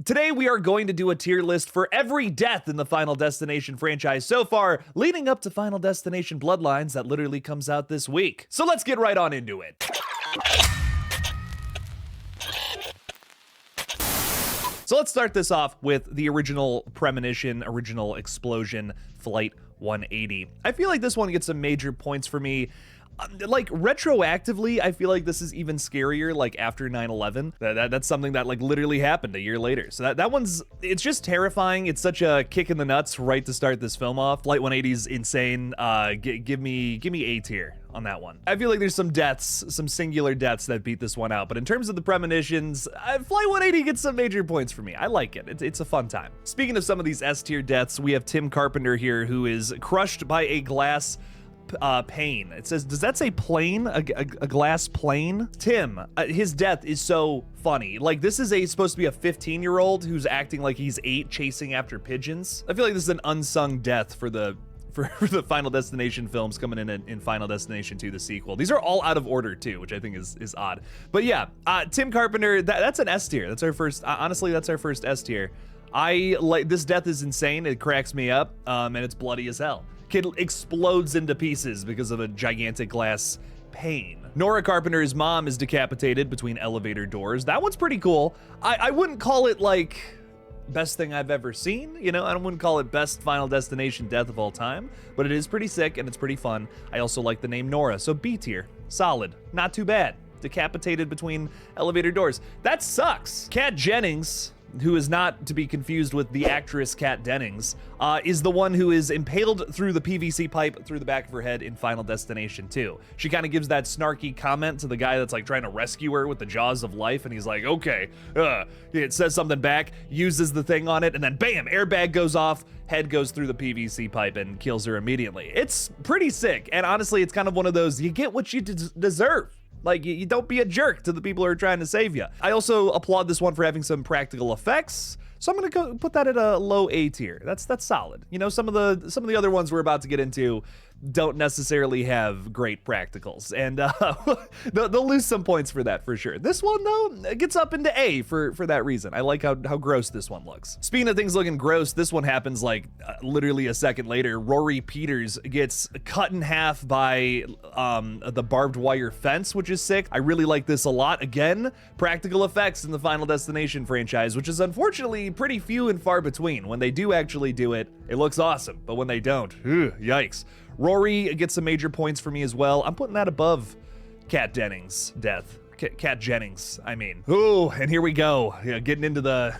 Today we are going to do a tier list for every death in the Final Destination franchise so far, leading up to Final Destination Bloodlines that literally comes out this week. So let's get right on into it. So let's start this off with the original premonition, original explosion, Flight 180. I feel like this one gets some major points for me. Like, retroactively, I feel like this is even scarier, like, after 9/11. That's something that, like, literally happened a year later. So that one's, it's just terrifying. It's such a kick in the nuts right to start this film off. Flight 180's insane. Give me A tier on that one. I feel like there's some deaths, some singular deaths that beat this one out. But in terms of the premonitions, Flight 180 gets some major points for me. I like it. It's a fun time. Speaking of some of these S tier deaths, we have Tim Carpenter here, who is crushed by a glass pane. It says, does that say plane? A glass plane? Tim, his death is so funny. Like, this is supposed to be a 15-year-old who's acting like he's 8 chasing after pigeons. I feel like this is an unsung death for the Final Destination films coming in Final Destination 2, the sequel. These are all out of order too, which I think is odd. But yeah, Tim Carpenter, that's an S tier. That's our first, honestly, that's our first S tier. This death is insane. It cracks me up, and it's bloody as hell. Kid explodes into pieces because of a gigantic glass pane. Nora Carpenter's mom is decapitated between elevator doors. That one's pretty cool. I wouldn't call it like best thing I've ever seen, you know? I wouldn't call it best Final Destination death of all time, but it is pretty sick and it's pretty fun. I also like the name Nora, so B tier. Solid. Not too bad. Decapitated between elevator doors. That sucks. Kat Jennings, who is not to be confused with the actress Kat Dennings, is the one who is impaled through the PVC pipe through the back of her head in Final Destination 2. She kind of gives that snarky comment to the guy that's like trying to rescue her with the jaws of life, and he's like, okay, it says something back, uses the thing on it, and then bam, airbag goes off, head goes through the PVC pipe and kills her immediately. It's pretty sick, and honestly, it's kind of one of those, you get what you deserve. Like, you don't be a jerk to the people who are trying to save you. I also applaud this one for having some practical effects, so I'm gonna go put that at a low A tier. That's solid. You know, some of the other ones we're about to get into don't necessarily have great practicals, and they'll lose some points for that for sure. This one though gets up into A for that reason. I like how gross this one looks. Speaking of things looking gross, this one happens like literally a second later. Rory Peters gets cut in half by the barbed wire fence, which is sick. I really like this a lot. Again, practical effects in the Final Destination franchise, which is unfortunately pretty few and far between. When they do actually do it, it looks awesome, but when they don't, yikes. Rory gets some major points for me as well. I'm putting that above Kat Dennings' death. Kat Jennings, I mean. Ooh, and here we go. Yeah, getting into the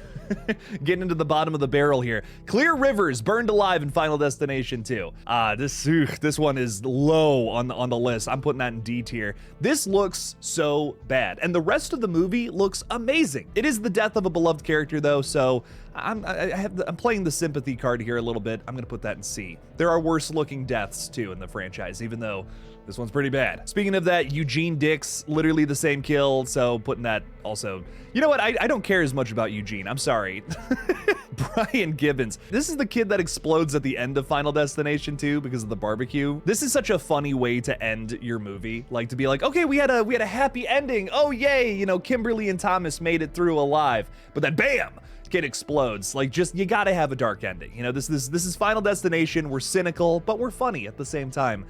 getting into the bottom of the barrel here. Clear Rivers burned alive in Final Destination 2. This one is low on the list. I'm putting that in D tier. This looks so bad, and the rest of the movie looks amazing. It is the death of a beloved character though, so I'm playing the sympathy card here a little bit. I'm gonna put that in C. There are worse looking deaths too in the franchise, even though this one's pretty bad. Speaking of that, Eugene Dix, literally the same kill, so putting that also. You know what, I don't care as much about Eugene, I'm sorry. Brian Gibbons. This is the kid that explodes at the end of Final Destination 2 because of the barbecue. This is such a funny way to end your movie. Like, to be like, okay, we had a happy ending. Oh yay, you know, Kimberly and Thomas made it through alive. But then bam! Kid explodes. Like, just, you gotta have a dark ending. You know, this is Final Destination. We're cynical, but we're funny at the same time.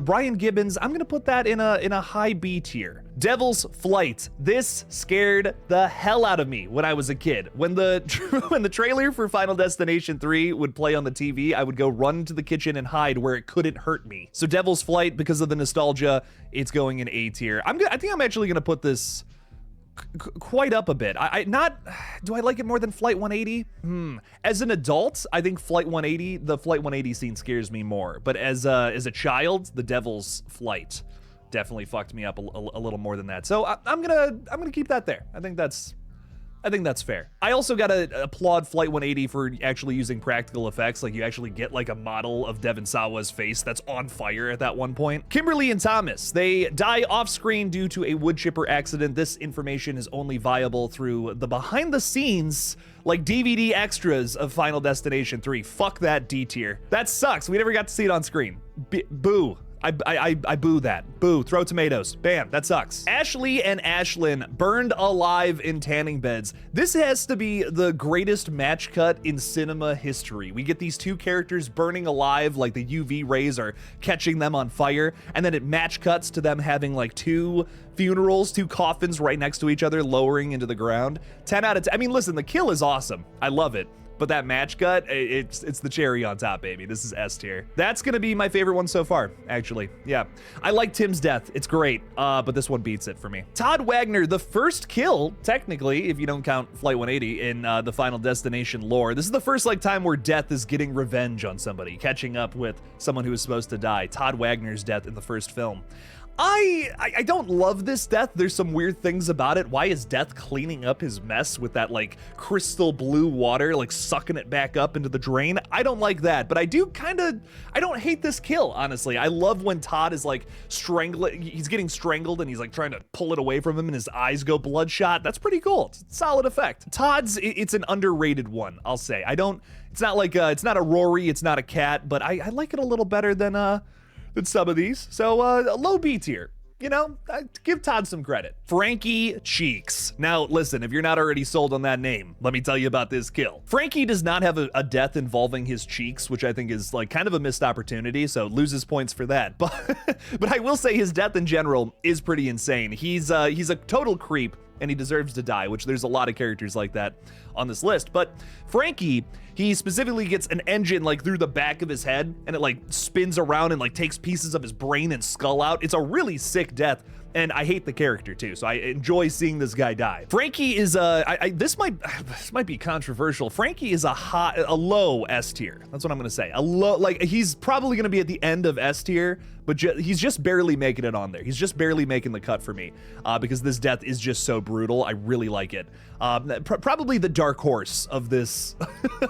Brian Gibbons, I'm gonna put that in a high B tier. Devil's Flight. This scared the hell out of me when I was a kid. When the trailer for Final Destination 3 would play on the TV, I would go run to the kitchen and hide where it couldn't hurt me. So Devil's Flight, because of the nostalgia, it's going in A tier. I think I'm actually gonna put this quite up a bit. Do I like it more than Flight 180? As an adult, I think the Flight 180 scene scares me more. But as a child, the Devil's Flight definitely fucked me up a little more than that. So I'm gonna keep that there. I think that's fair. I also gotta applaud Flight 180 for actually using practical effects. Like, you actually get like a model of Devon Sawa's face that's on fire at that one point. Kimberly and Thomas, they die off screen due to a wood chipper accident. This information is only viable through the behind the scenes, like, DVD extras of Final Destination 3. Fuck that, D tier. That sucks. We never got to see it on screen. Boo. I boo that. Boo, throw tomatoes. Bam, that sucks. Ashley and Ashlyn burned alive in tanning beds. This has to be the greatest match cut in cinema history. We get these two characters burning alive, like the UV rays are catching them on fire, and then it match cuts to them having like two funerals, two coffins right next to each other, lowering into the ground. 10 out of 10. I mean, listen, the kill is awesome. I love it. But that match cut, it's the cherry on top, baby. This is S tier. That's gonna be my favorite one so far, actually. Yeah, I like Tim's death. It's great, but this one beats it for me. Todd Wagner, the first kill, technically, if you don't count Flight 180 in the Final Destination lore. This is the first time where death is getting revenge on somebody, catching up with someone who was supposed to die. Todd Wagner's death in the first film. I don't love this death. There's some weird things about it. Why is Death cleaning up his mess with that like crystal blue water, like sucking it back up into the drain? I don't like that, but I don't hate this kill, honestly. I love when Todd is like he's getting strangled and he's like trying to pull it away from him and his eyes go bloodshot. That's pretty cool. It's a solid effect. Todd's, it's an underrated one, I'll say. It's not like, it's not a Rory, it's not a Cat, but I like it a little better than some of these. So a low B tier. You know, give Todd some credit. Frankie Cheeks. Now, listen, if you're not already sold on that name, let me tell you about this kill. Frankie does not have a death involving his cheeks, which I think is like kind of a missed opportunity, so loses points for that. But I will say his death in general is pretty insane. He's a total creep, and he deserves to die, which there's a lot of characters like that on this list. But Frankie, he specifically gets an engine like through the back of his head, and it like spins around and like takes pieces of his brain and skull out. It's a really sick death, and I hate the character too, so I enjoy seeing this guy die. Frankie is this might be controversial. Frankie is a low S tier. That's what I'm gonna say. A low, like he's probably gonna be at the end of S tier, but he's just barely making it on there. He's just barely making the cut for me because this death is just so brutal. I really like it. Probably the dark horse of this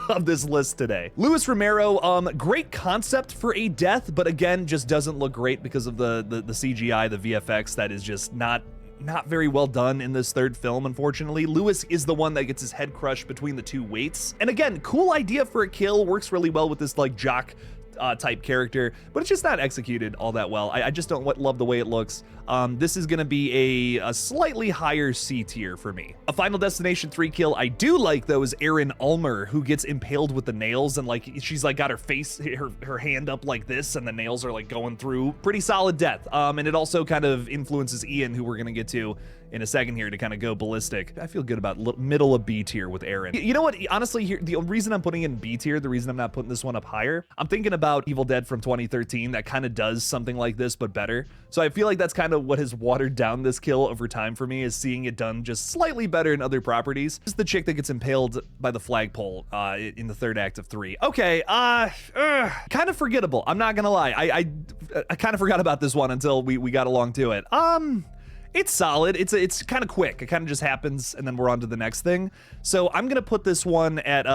of this list today. Luis Romero, great concept for a death, but again, just doesn't look great because of the CGI, the VFX that is just not very well done in this third film, unfortunately. Lewis is the one that gets his head crushed between the two weights. And again, cool idea for a kill, works really well with this like jock type character, but it's just not executed all that well. I just don't love the way it looks. This is gonna be a slightly higher C tier for me. A Final Destination 3 kill I do like though is Erin Ulmer, who gets impaled with the nails, and like she's like got her hand up like this, and the nails are like going through. Pretty solid death. And it also kind of influences Ian, who we're gonna get to in a second here, to kind of go ballistic. I feel good about middle of B tier with Erin. You know what? Honestly, here the reason I'm putting in B tier, the reason I'm not putting this one up higher, I'm thinking about Evil Dead from 2013 that kind of does something like this but better. So I feel like that's kind of what has watered down this kill over time for me, is seeing it done just slightly better in other properties. This is the chick that gets impaled by the flagpole in the third act of 3. Okay, kind of forgettable. I'm not gonna lie. I kind of forgot about this one until we got along to it. It's solid. It's kind of quick. It kind of just happens, and then we're on to the next thing. So I'm gonna put this one at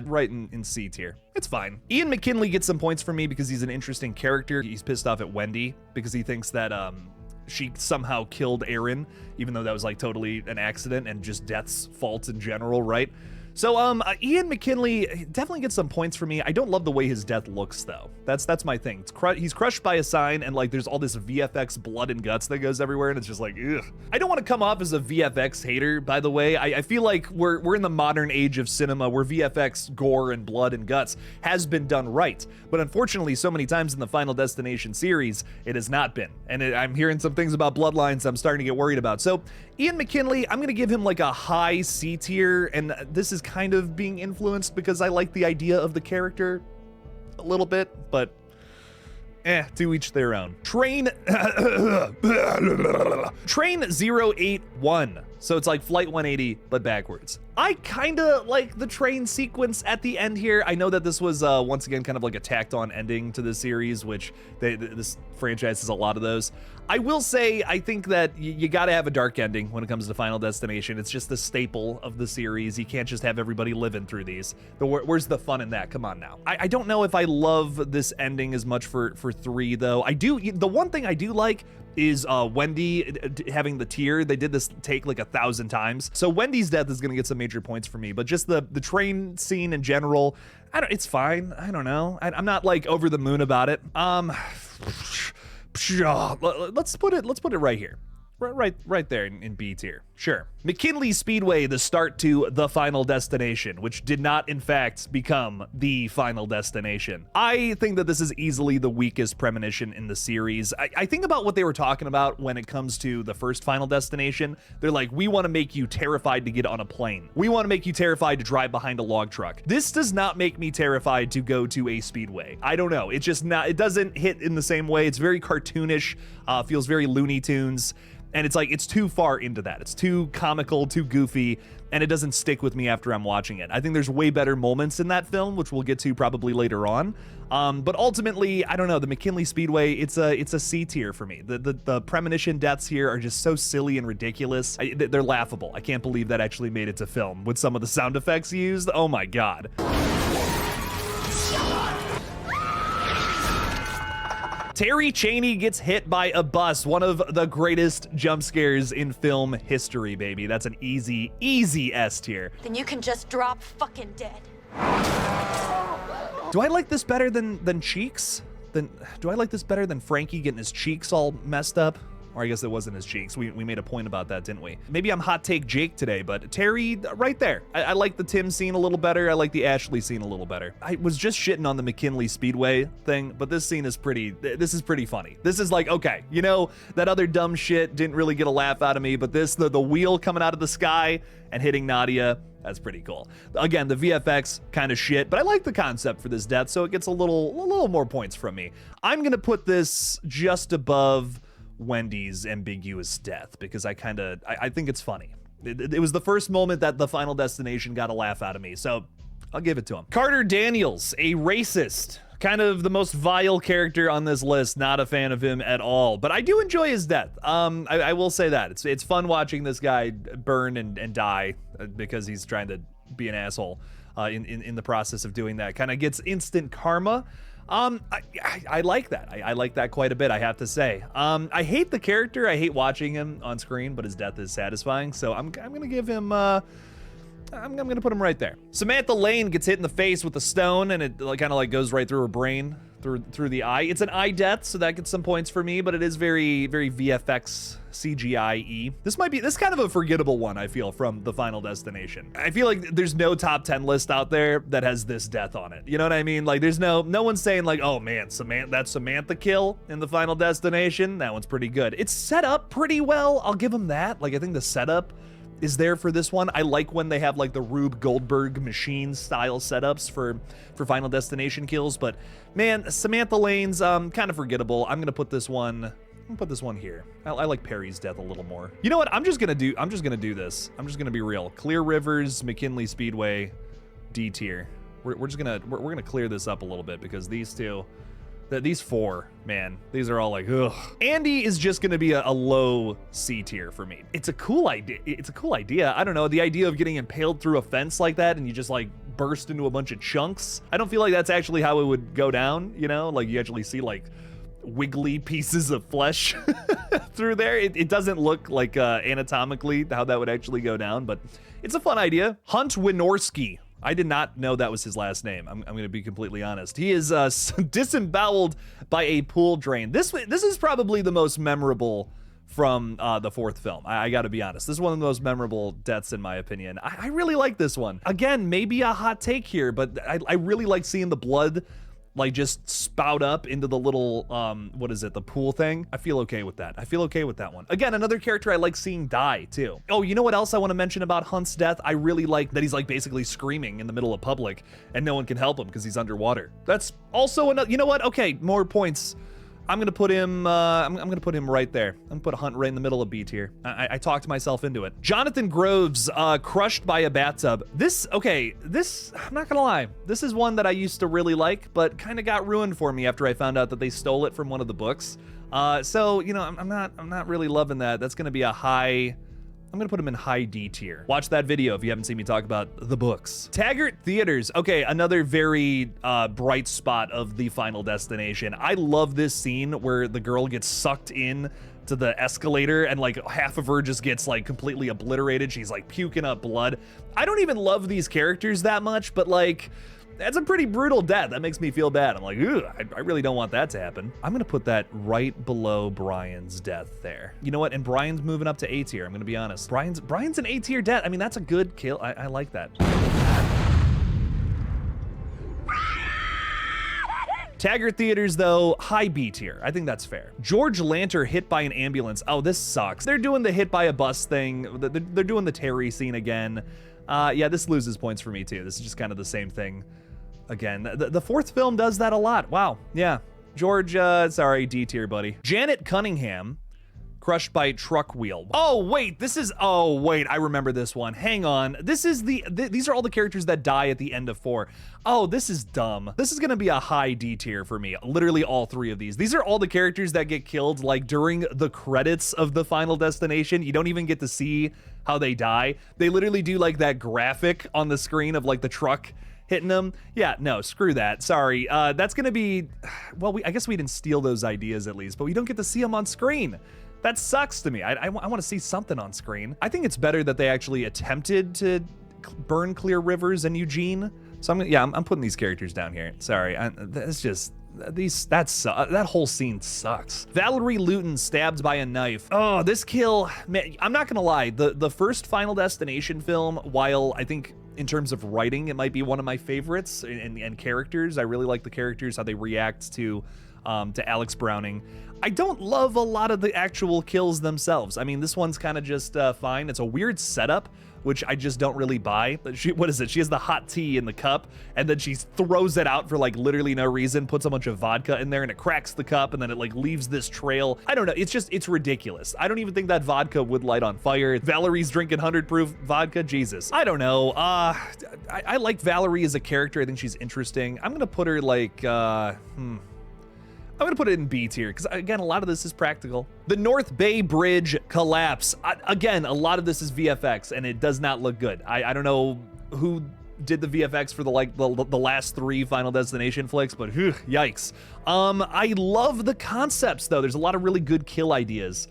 right in C tier. It's fine. Ian McKinley gets some points from me because he's an interesting character. He's pissed off at Wendy because he thinks that she somehow killed Erin, even though that was like totally an accident and just Death's fault in general, right? So Ian McKinley definitely gets some points for me. I don't love the way his death looks though. That's my thing. He's crushed by a sign, and like there's all this VFX blood and guts that goes everywhere, and it's just like, ugh. I don't want to come off as a VFX hater, by the way. I feel like we're in the modern age of cinema where VFX gore and blood and guts has been done right, but unfortunately so many times in the Final Destination series it has not been, and I'm hearing some things about bloodlines I'm starting to get worried about. So Ian McKinley, I'm gonna give him like a high C tier, and this is kind of being influenced because I like the idea of the character a little bit, but to each their own. Train 081. So it's like Flight 180, but backwards. I kind of like the train sequence at the end here. I know that this was once again kind of like a tacked on ending to the series, which this franchise has a lot of those. I will say, I think that you gotta have a dark ending when it comes to Final Destination. It's just the staple of the series. You can't just have everybody living through these. Where's the fun in that? Come on now. I don't know if I love this ending as much for 3 though. The one thing I do like is Wendy having the tear. They did this take like 1,000 times. So Wendy's death is gonna get some major points for me, but just the train scene in general, it's fine. I don't know. I'm not like over the moon about it. Let's put it right here. Right there in B tier. Sure. McKinley Speedway, the start to The Final Destination, which did not, in fact, become The Final Destination. I think that this is easily the weakest premonition in the series. I think about what they were talking about when it comes to the first Final Destination. They're like, we want to make you terrified to get on a plane. We want to make you terrified to drive behind a log truck. This does not make me terrified to go to a speedway. I don't know. It's just not, it doesn't hit in the same way. It's very cartoonish, feels very Looney Tunes. And it's like, it's too far into that. It's too comical, too goofy, and it doesn't stick with me after I'm watching it. I think there's way better moments in that film, which we'll get to probably later on. But ultimately, I don't know, the McKinley Speedway, it's a C tier for me. The premonition deaths here are just so silly and ridiculous. They're laughable. I can't believe that actually made it to film with some of the sound effects used. Oh my God. Terry Chaney gets hit by a bus, one of the greatest jump scares in film history, baby. That's an easy S tier. Then you can just drop fucking dead. Do I like this better than Cheeks? Do I like this better than Frankie getting his cheeks all messed up? Or I guess it wasn't his cheeks. We made a point about that, didn't we? Maybe I'm hot take Jake today, but Terry, right there. I like the Tim scene a little better. I like the Ashley scene a little better. I was just shitting on the McKinley Speedway thing, but this scene is this is pretty funny. This is like, okay, you know, that other dumb shit didn't really get a laugh out of me, but this, the wheel coming out of the sky and hitting Nadia, that's pretty cool. Again, the VFX kind of shit, but I like the concept for this death, so it gets a little more points from me. I'm gonna put this just above Wendy's ambiguous death because I think it's funny. It was the first moment that the Final Destination got a laugh out of me, so I'll give it to him. Carter Daniels, a racist, kind of the most vile character on this list. Not a fan of him at all, but I do enjoy his death. I will say that it's fun watching this guy burn and die because he's trying to be an asshole in the process of doing that. Kind of gets instant karma. I like that. I like that quite a bit, I have to say. I hate the character. I hate watching him on screen, but his death is satisfying. So I'm gonna give him, I'm gonna put him right there. Samantha Lane gets hit in the face with a stone, and it kind of like goes right through her brain, through the eye. It's an eye death, so that gets some points for me, but it is very, very VFX CGI-y. This kind of a forgettable one, I feel, from the Final Destination. I feel like there's no top 10 list out there that has this death on it. You know what I mean? Like there's no one's saying like, oh man, that Samantha kill in the Final Destination, that one's pretty good. It's set up pretty well. I'll give them that. Like I think the setup is there for this one. I like when they have like the Rube Goldberg machine style setups for Final Destination kills, but man, Samantha Lane's kind of forgettable. I'm gonna put this one here. I like Perry's death a little more. You know what? I'm just gonna do this. I'm just gonna be real. Clear Rivers, McKinley Speedway, D tier. We're gonna clear this up a little bit because these four, man, these are all like, ugh. Andy is just gonna be a low C tier for me. It's a cool idea. I don't know, the idea of getting impaled through a fence like that and you just like burst into a bunch of chunks. I don't feel like that's actually how it would go down, you know? Like you actually see like wiggly pieces of flesh through there. It doesn't look like anatomically how that would actually go down, but it's a fun idea. Hunt Wynorski. I did not know that was his last name. I'm going to be completely honest. He is disemboweled by a pool drain. This is probably the most memorable from the fourth film. I got to be honest. This is one of the most memorable deaths in my opinion. I really like this one. Again, maybe a hot take here, but I really like seeing the blood like just spout up into the little, what is it, the pool thing. I feel okay with that. I feel okay with that one. Again, another character I like seeing die too. Oh, you know what else I want to mention about Hunt's death? I really like that he's like basically screaming in the middle of public and no one can help him because he's underwater. That's also another, you know what? Okay, more points. I'm gonna put him, I'm gonna put him right there. I'm gonna put Hunt right in the middle of B tier. I talked myself into it. Jonathan Groves, crushed by a bathtub. This, I'm not gonna lie, this is one that I used to really like, but kind of got ruined for me after I found out that they stole it from one of the books. So, you know, I'm not really loving that. That's gonna be a high, I'm gonna put him in high D tier. Watch that video if you haven't seen me talk about the books. Taggart Theaters. Okay, another very bright spot of the Final Destination. I love this scene where the girl gets sucked in to the escalator and like half of her just gets like completely obliterated. She's like puking up blood. I don't even love these characters that much, but like That's a pretty brutal death. That makes me feel bad. I'm like, ooh, I really don't want that to happen. I'm gonna put that right below Brian's death there. You know what? And Brian's moving up to A tier. I'm gonna be honest. Brian's an A tier death. I mean, that's a good kill. I like that. Taggart Theaters, though, high B tier. I think that's fair. George Lanter hit by an ambulance. Oh, this sucks. They're doing the hit by a bus thing. They're doing the Terry scene again. Yeah, this loses points for me, too. This is just kind of the same thing again. The fourth film does that a lot. Wow. Yeah. George, sorry, D tier, buddy. Janet Cunningham, crushed by truck wheel. Oh, wait, I remember this one. Hang on. This is these are all the characters that die at the end of 4. Oh, this is dumb. This is gonna be a high D tier for me. Literally all 3 of these. These are all the characters that get killed like during the credits of the Final Destination. You don't even get to see how they die. They literally do like that graphic on the screen of like the truck hitting them. Yeah, no, screw that. Sorry. That's gonna be, well, I guess we didn't steal those ideas at least, but we don't get to see them on screen. That sucks to me. I want to see something on screen. I think it's better that they actually attempted to burn Clear Rivers and Eugene. So I'm putting these characters down here. Sorry, it's just that whole scene sucks. Valerie Luton stabbed by a knife. Oh, this kill, man, I'm not gonna lie. The first Final Destination film, while I think in terms of writing, it might be one of my favorites and characters. I really like the characters, how they react to Alex Browning. I don't love a lot of the actual kills themselves. I mean, this one's kind of just fine. It's a weird setup, which I just don't really buy. What is it? She has the hot tea in the cup, and then she throws it out for like literally no reason, puts a bunch of vodka in there, and it cracks the cup, and then it like leaves this trail. I don't know. It's ridiculous. I don't even think that vodka would light on fire. Valorie's drinking 100 proof vodka. Jesus. I don't know. I like Valerie as a character. I think she's interesting. I'm gonna put her like, I'm gonna put it in B tier, because again, a lot of this is practical. The North Bay Bridge collapse. Again, a lot of this is VFX, and it does not look good. I don't know who did the VFX for the last 3 Final Destination flicks, but whew, yikes. I love the concepts, though. There's a lot of really good kill ideas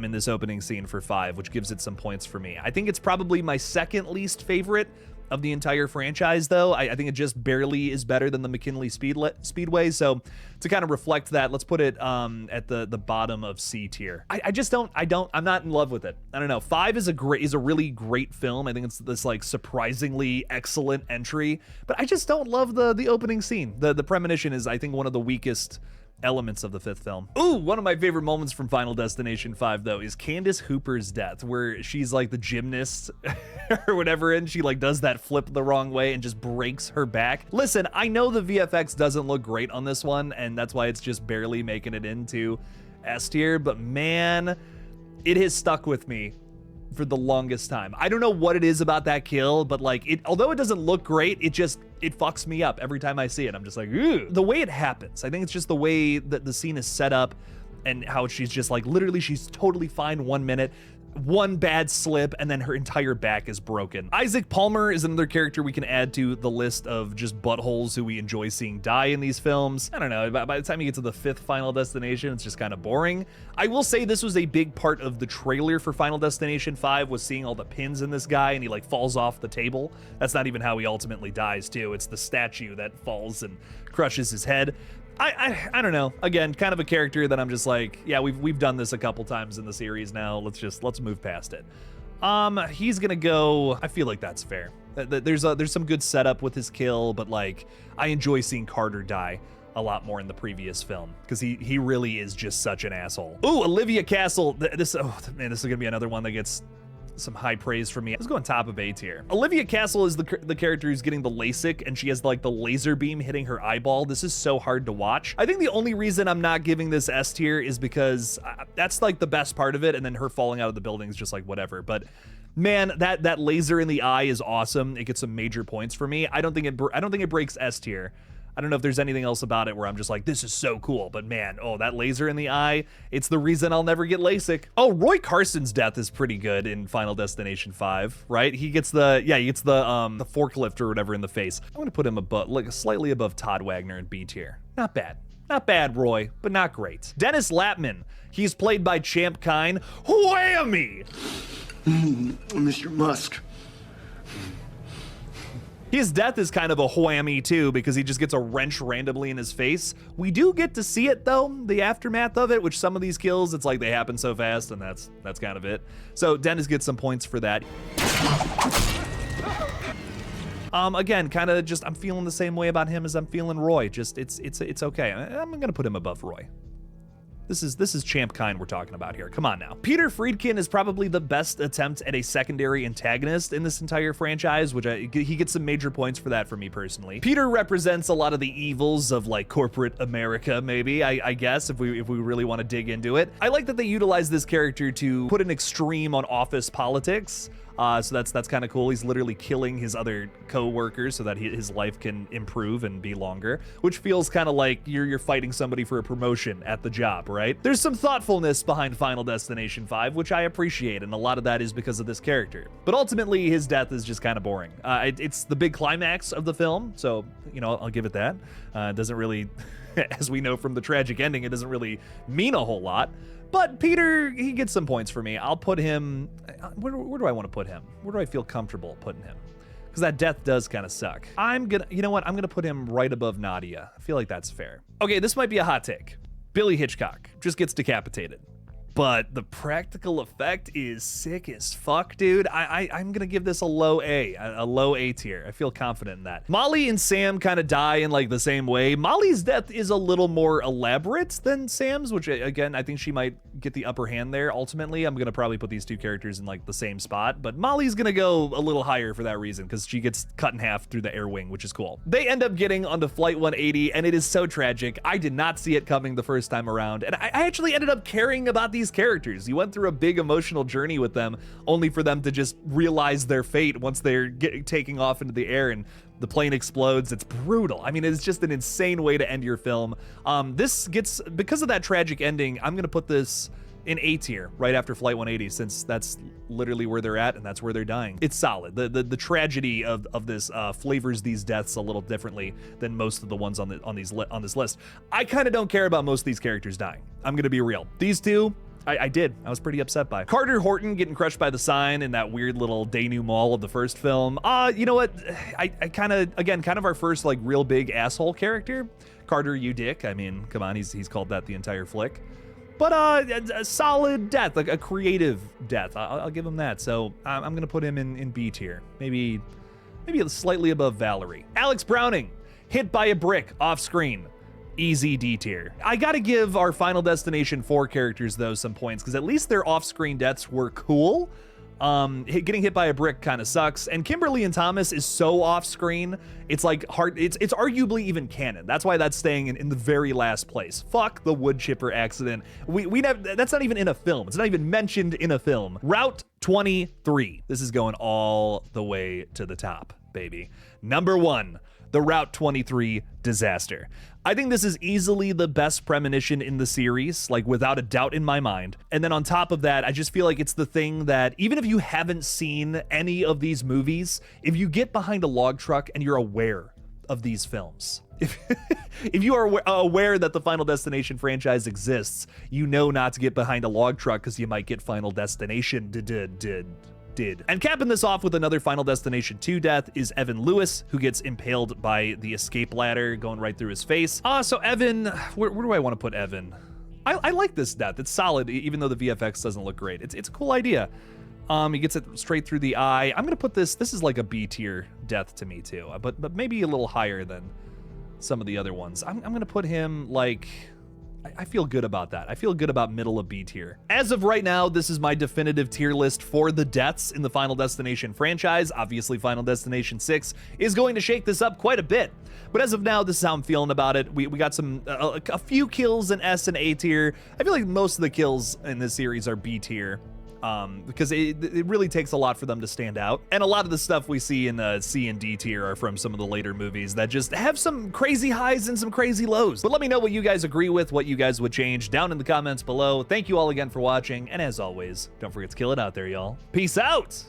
in this opening scene for 5, which gives it some points for me. I think it's probably my second least favorite of the entire franchise, though. I think it just barely is better than the McKinley Speedway. So to kind of reflect that, let's put it at the bottom of C tier. I'm not in love with it. I don't know. 5 is a really great film. I think it's this like surprisingly excellent entry, but I just don't love the opening scene. The premonition is, I think, one of the weakest elements of the 5th film. Ooh, one of my favorite moments from Final Destination 5, though, is Candace Hooper's death, where she's like the gymnast or whatever, and she like does that flip the wrong way and just breaks her back. Listen, I know the VFX doesn't look great on this one, and that's why it's just barely making it into S tier, but man, it has stuck with me for the longest time. I don't know what it is about that kill, but like although it doesn't look great, it fucks me up every time I see it. I'm just like, ooh. The way it happens, I think it's just the way that the scene is set up and how she's just like, literally she's totally fine 1 minute, one bad slip, and then her entire back is broken. Isaac Palmer is another character we can add to the list of just buttholes who we enjoy seeing die in these films. I don't know, by the time you get to the 5th Final Destination, it's just kind of boring. I will say this was a big part of the trailer for Final Destination 5, was seeing all the pins in this guy, and he like falls off the table. That's not even how he ultimately dies, too. It's the statue that falls and crushes his head. I don't know. Again, kind of a character that I'm just like, yeah, we've done this a couple times in the series now. Let's move past it. He's gonna go. I feel like that's fair. There's some good setup with his kill, but like I enjoy seeing Carter die a lot more in the previous film because he really is just such an asshole. Ooh, Olivia Castle. This is gonna be another one that gets some high praise from me. Let's go on top of A tier. Olivia Castle is the character who's getting the LASIK, and she has like the laser beam hitting her eyeball. This is so hard to watch. I think the only reason I'm not giving this S tier is because that's like the best part of it, and then her falling out of the building is just like whatever. But man, that laser in the eye is awesome. It gets some major points for me. I don't think it breaks S tier. I don't know if there's anything else about it where I'm just like, this is so cool, but man, oh, that laser in the eye, it's the reason I'll never get LASIK. Oh, Roy Carson's death is pretty good in Final Destination 5, right? He gets the forklift or whatever in the face. I'm gonna put him above, like slightly above Todd Wagner in B tier. Not bad. Not bad, Roy, but not great. Dennis Lapman, he's played by Champ Kine. Whammy! Mr. Musk. His death is kind of a whammy too, because he just gets a wrench randomly in his face. We do get to see it though, the aftermath of it, which some of these kills, it's like they happen so fast, and that's kind of it. So Dennis gets some points for that. Again, kind of just, I'm feeling the same way about him as I'm feeling Roy. Just, it's okay. I'm gonna put him above Roy. This is champ kind we're talking about here. Come on now. Peter Friedkin is probably the best attempt at a secondary antagonist in this entire franchise, which he gets some major points for that for me personally. Peter represents a lot of the evils of like corporate America, maybe, I guess, if we really want to dig into it. I like that they utilize this character to put an extreme on office politics. So that's kind of cool. He's literally killing his other co-workers so that his life can improve and be longer, which feels kind of like you're fighting somebody for a promotion at the job, right? There's some thoughtfulness behind Final Destination 5, which I appreciate, and a lot of that is because of this character. But ultimately, his death is just kind of boring. It's the big climax of the film, so, you know, I'll give it that. It doesn't really, as we know from the tragic ending, it doesn't really mean a whole lot. But Peter, he gets some points for me. I'll put him, where do I want to put him? Where do I feel comfortable putting him? Because that death does kind of suck. You know what? I'm gonna put him right above Nadia. I feel like that's fair. Okay, this might be a hot take. Billy Hitchcock just gets decapitated. But the practical effect is sick as fuck, dude. I'm gonna give this a low A tier. I feel confident in that. Molly and Sam kind of die in like the same way. Molly's death is a little more elaborate than Sam's, which again, I think she might get the upper hand there. Ultimately, I'm gonna probably put these two characters in like the same spot, but Molly's gonna go a little higher for that reason, because she gets cut in half through the air wing, which is cool. They end up getting onto Flight 180, and it is so tragic. I did not see it coming the first time around, and I actually ended up caring about these characters. You went through a big emotional journey with them, only for them to just realize their fate once they're taking off into the air and the plane explodes. It's brutal. I mean, it's just an insane way to end your film. This gets, because of that tragic ending, I'm gonna put this in A tier right after Flight 180, since that's literally where they're at and that's where they're dying. It's solid. The tragedy of this flavors these deaths a little differently than most of the ones on this list. I kind of don't care about most of these characters dying. I'm gonna be real. These two, I did. I was pretty upset by. Carter Horton getting crushed by the sign in that weird little denouement of the first film. You know what? I kind of, again, kind of our first like real big asshole character. Carter, you dick. I mean, come on, he's called that the entire flick. But a solid death, like a creative death. I'll give him that. So I'm gonna put him in B tier. Maybe slightly above Valerie. Alex Browning, hit by a brick off screen. Easy D tier. I gotta give our Final Destination 4 characters though some points, because at least their off-screen deaths were cool. Getting hit by a brick kind of sucks, and Kimberly and Thomas is so off-screen, it's like hard, it's arguably even canon. That's why that's staying in the very last place. Fuck the wood chipper accident. That's not even in a film. It's not even mentioned in a film. Route 23. This is going all the way to the top, baby. Number 1. The Route 23 disaster. I think this is easily the best premonition in the series, like without a doubt in my mind. And then on top of that, I just feel like it's the thing that even if you haven't seen any of these movies, if you get behind a log truck and you're aware of these films, if you are aware that the Final Destination franchise exists, you know not to get behind a log truck because you might get Final Destination did. And capping this off with another Final Destination 2 death is Evan Lewis, who gets impaled by the escape ladder going right through his face. So Evan, where do I want to put Evan? I like this death. It's solid, even though the VFX doesn't look great. It's a cool idea. He gets it straight through the eye. I'm gonna put this is like a B tier death to me too, but maybe a little higher than some of the other ones. I'm gonna put him like, I feel good about that. I feel good about middle of B tier. As of right now, this is my definitive tier list for the deaths in the Final Destination franchise. Obviously, Final Destination 6 is going to shake this up quite a bit. But as of now, this is how I'm feeling about it. We got a few kills in S and A tier. I feel like most of the kills in this series are B tier. Because it really takes a lot for them to stand out. And a lot of the stuff we see in C and D tier are from some of the later movies that just have some crazy highs and some crazy lows. But let me know what you guys agree with, what you guys would change down in the comments below. Thank you all again for watching, and as always, don't forget to kill it out there, y'all. Peace out!